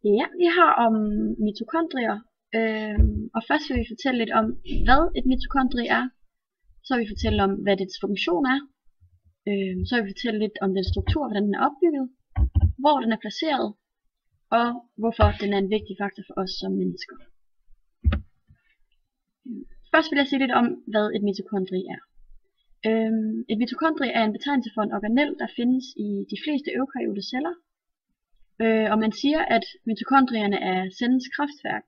Ja, vi har om mitokondrier, og først vil vi fortælle lidt om, hvad et mitokondrie er. Så vil vi fortælle om, hvad dets funktion er. Så vil vi fortælle lidt om den struktur, hvordan den er opbygget, hvor den er placeret, og hvorfor den er en vigtig faktor for os som mennesker. Først vil jeg sige lidt om, hvad et mitokondrie er. Et mitokondrie er en betegnelse for en organel, der findes i de fleste eukaryote celler. Og man siger, at mitokondrierne er cellens kraftværk,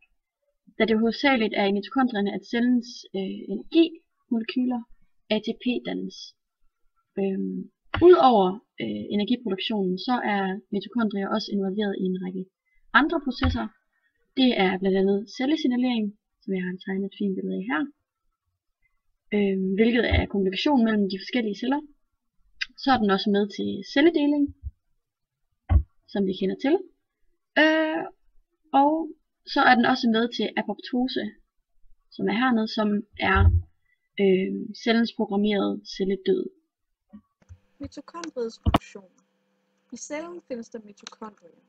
da det hovedsageligt er i mitokondrierne, at cellens energimolekyler ATP dannes. Udover energiproduktionen, så er mitokondrier også involveret i en række andre processer. Det er blandt andet cellesignalering, som jeg har tegnet et fint billede af her, hvilket er kommunikation mellem de forskellige celler. Så er den også med til celledeling, som vi kender til. Og så er den også med til apoptose, som er hernede, som er cellens programmerede celledød. Mitokondriets funktion. I cellen findes der mitokondrier.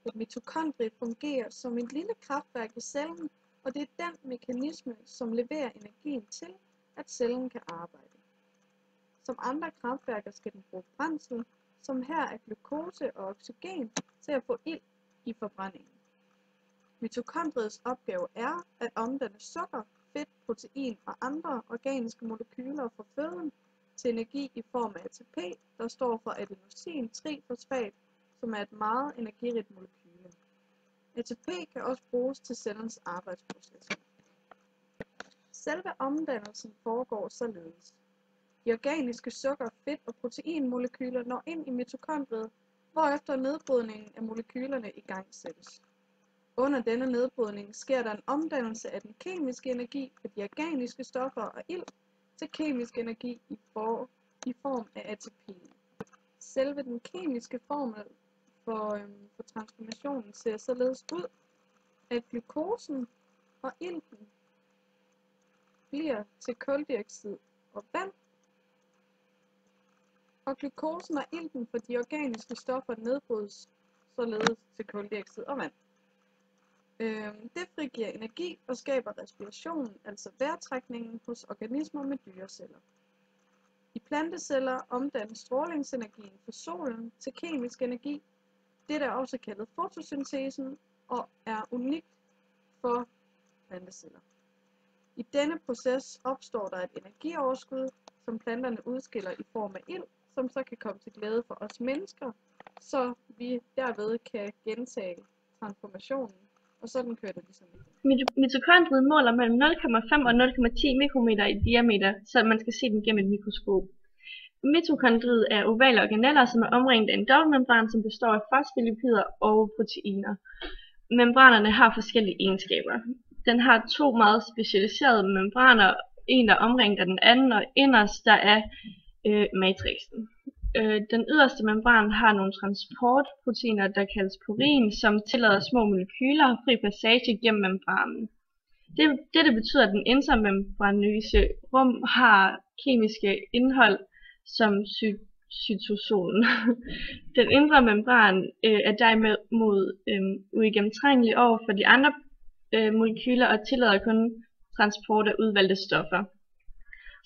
Et mitokondrie fungerer som et lille kraftværk i cellen, og det er den mekanisme, som leverer energien til, at cellen kan arbejde. Som andre kraftværker skal den bruge brændsel, som her er glukose og oxygen, til at få ild i forbrændingen. Mitokondriets opgave er at omdanne sukker, fedt, protein og andre organiske molekyler fra føden til energi i form af ATP, der står for adenosin-trifosfat, som er et meget energirigt molekyle. ATP kan også bruges til cellens arbejdsprocesser. Selve omdannelsen foregår således. De organiske sukker, fedt og proteinmolekyler når ind i mitokondriet, hvorefter nedbrydningen af molekylerne igangsættes. Under denne nedbrydning sker der en omdannelse af den kemiske energi af de organiske stoffer og ilt til kemisk energi i form af ATP. Selve den kemiske formel for transformationen ser således ud, at glukosen og ilten bliver til kuldioxid og vand, og glukosen og ilten for de organiske stoffer nedbrydes således til kuldioxid og vand. Det frigiver energi og skaber respiration, altså vejrtrækningen hos organismer med dyreceller. I planteceller omdannes strålingsenergien fra solen til kemisk energi. Dette er også kaldet fotosyntesen og er unikt for planteceller. I denne proces opstår der et energioverskud, som planterne udskiller i form af ilt, som så kan komme til glæde for os mennesker, så vi derved kan gentage transformationen. Og sådan kører det ligesom. Mitokondriet måler mellem 0,5 og 0,10 mikrometer i diameter, så man skal se den gennem et mikroskop. Mitokondriet er ovale organeller, som er omringet af en dobbeltmembran, som består af fosfolipider og proteiner. Membranerne har forskellige egenskaber. Den har to meget specialiserede membraner, en der er omringet af den anden, og inderst der er matrixen. Den yderste membran har nogle transportproteiner, der kaldes purin, som tillader små molekyler fri passage gennem membranen. Dette betyder, at den intermembranøse rum har kemiske indhold som cytosolen. Den indre membran er derimod uigennemtrængelig over for de andre molekyler og tillader kun transport af udvalgte stoffer.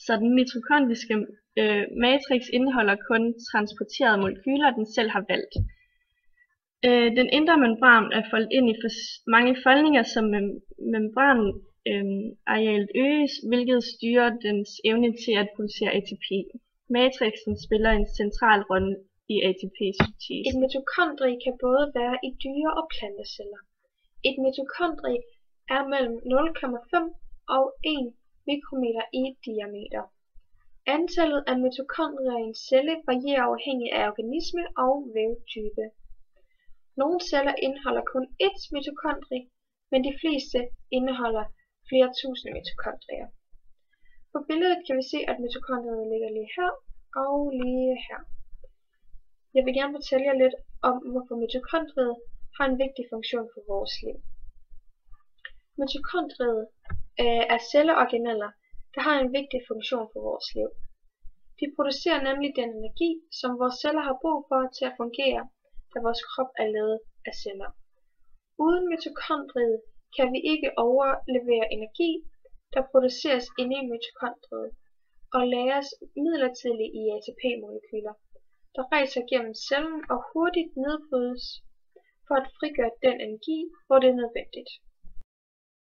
Så den mitokondriske matrix indeholder kun transporterede molekyler, den selv har valgt. Den indre membran er foldet ind i mange foldninger, som membranarealet øges, hvilket styrer dens evne til at producere ATP. Matrixen spiller en central rolle i ATP-syntesen. Et mitokondrie kan både være i dyre- og planteceller. Et mitokondrie er mellem 0,5 og 1 mikrometer i diameter. Antallet af mitokondrier i en celle varierer afhængig af organisme og vævtype. Nogle celler indeholder kun ét mitokondrie, men de fleste indeholder flere tusind mitokondrier. På billedet kan vi se, at mitokondrierne ligger lige her og lige her. Jeg vil gerne fortælle jer lidt om, hvorfor mitokondriet har en vigtig funktion for vores liv. Mitokondriet er celleorganeller, der har en vigtig funktion for vores liv. De producerer nemlig den energi, som vores celler har brug for til at fungere, da vores krop er lavet af celler. Uden mitokondriet kan vi ikke overlevere energi, der produceres inde i mitokondriet, og lagres midlertidigt i ATP-molekyler, der rejser gennem cellen og hurtigt nedbrydes for at frigøre den energi, hvor det er nødvendigt.